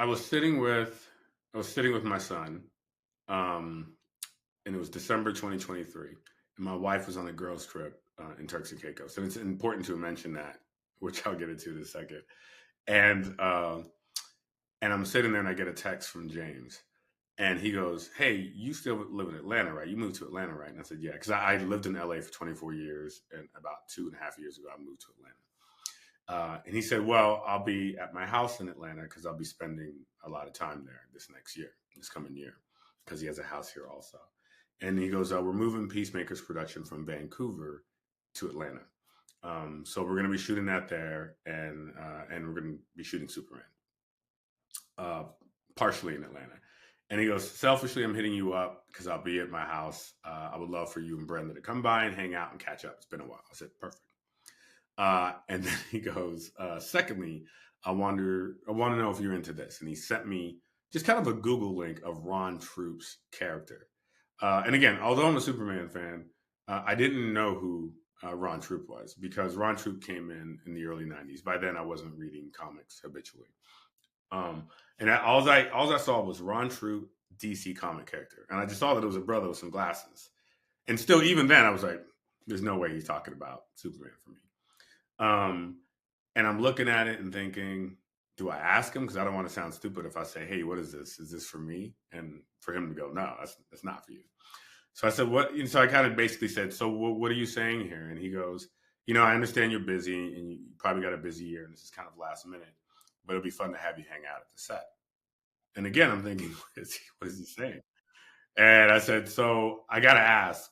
I was sitting with my son, um, and it was December 2023, and my wife was on a girls' trip in Turks and Caicos. So it's important to mention that, which I'll get into in a second. And and I'm sitting there, and I get a text from James, and he goes, "Hey, you still live in Atlanta, right? You moved to Atlanta, right?" And I said, "Yeah," because I lived in LA for 24 years, and about 2.5 years ago, I moved to Atlanta. And he said, "Well, I'll be at my house in Atlanta because I'll be spending a lot of time there this coming year, because he has a house here also." And he goes, "We're moving Peacemakers production from Vancouver to Atlanta, so we're going to be shooting that there, and we're going to be shooting Superman, uh, partially in Atlanta." And he goes, "Selfishly, I'm hitting you up because I'll be at my house. I would love for you and Brenda to come by and hang out and catch up. It's been a while." I said, "Perfect." And then he goes, "Secondly, I want to know if you're into this." And he sent me just kind of a Google link of Ron Troupe's character. And again, although I'm a Superman fan, I didn't know who Ron Troupe was, because Ron Troupe came in the early '90s. By then, I wasn't reading comics habitually. Um, and all I saw was Ron Troupe, DC comic character, and I just saw that it was a brother with some glasses. And still, even then, I was like, "There's no way he's talking about Superman for me." Um, and I'm looking at it and thinking, do I ask him? Because I don't want to sound stupid if I say, "Hey, what is this? Is this for me?" And for him to go, "No, that's not for you." So I said, "What?" And so I kind of basically said, "So what are you saying here?" And he goes, "I understand you're busy and you probably got a busy year, and this is kind of last minute, but it'll be fun to have you hang out at the set." And again, I'm thinking, what is he saying? And I said, "So I got to ask,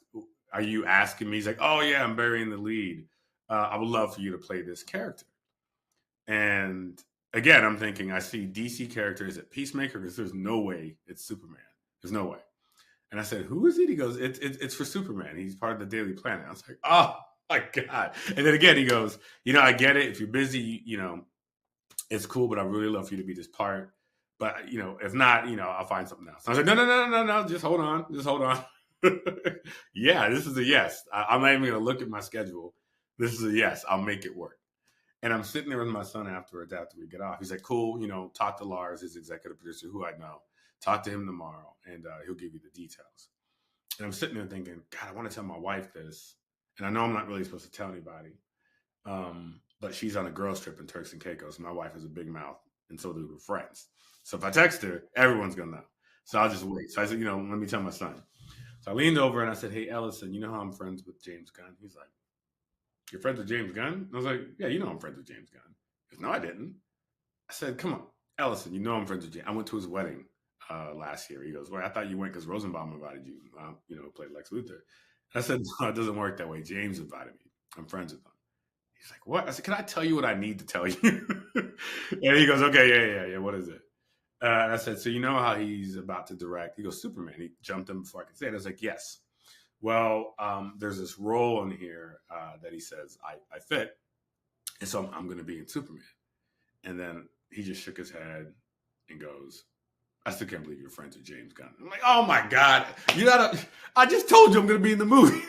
are you asking me?" He's like, "Oh, yeah, I'm burying the lead. I would love for you to play this character." And again, I'm thinking, I see DC character. Is it Peacemaker? Because there's no way it's Superman. There's no way. And I said, "Who is it?" He goes, it's for Superman. He's part of the Daily Planet." I was like, "Oh my God." And then again, he goes, "I get it. If you're busy, it's cool, but I really love for you to be this part. But, if not, I'll find something else." I was like, "No, no, no, no, no, no. Just hold on. Just hold on." Yeah, this is a yes. I'm not even going to look at my schedule. This is a yes. I'll make it work. And I'm sitting there with my son afterwards, after we get off. He's like, "Cool, talk to Lars, his executive producer, who I know. Talk to him tomorrow, and he'll give you the details." And I'm sitting there thinking, God, I want to tell my wife this. And I know I'm not really supposed to tell anybody. But she's on a girls' trip in Turks and Caicos. My wife has a big mouth, and so do her friends. So if I text her, everyone's going to know. So I'll just wait. So I said, let me tell my son. So I leaned over and I said, "Hey, Ellison, you know how I'm friends with James Gunn?" He's like, "You're friends with James Gunn?" I was like, "Yeah, I'm friends with James Gunn." He goes, "No, I didn't." I said, "Come on, Ellison, I'm friends with James. I went to his wedding last year." He goes, "Well, I thought you went because Rosenbaum invited you, play Lex Luthor." I said, "No, it doesn't work that way. James invited me. I'm friends with him." He's like, "What?" I said, "Can I tell you what I need to tell you?" And he goes, "Okay, yeah. What is it?" And I said, "So you know how he's about to direct?" He goes, "Superman." He jumped in before I could say it. I was like, "Yes." "Well, there's this role in here that he says I fit, and so I'm going to be in Superman." And then he just shook his head and goes, "I still can't believe you're friends with James Gunn." I'm like, "Oh my God, I just told you I'm going to be in the movie."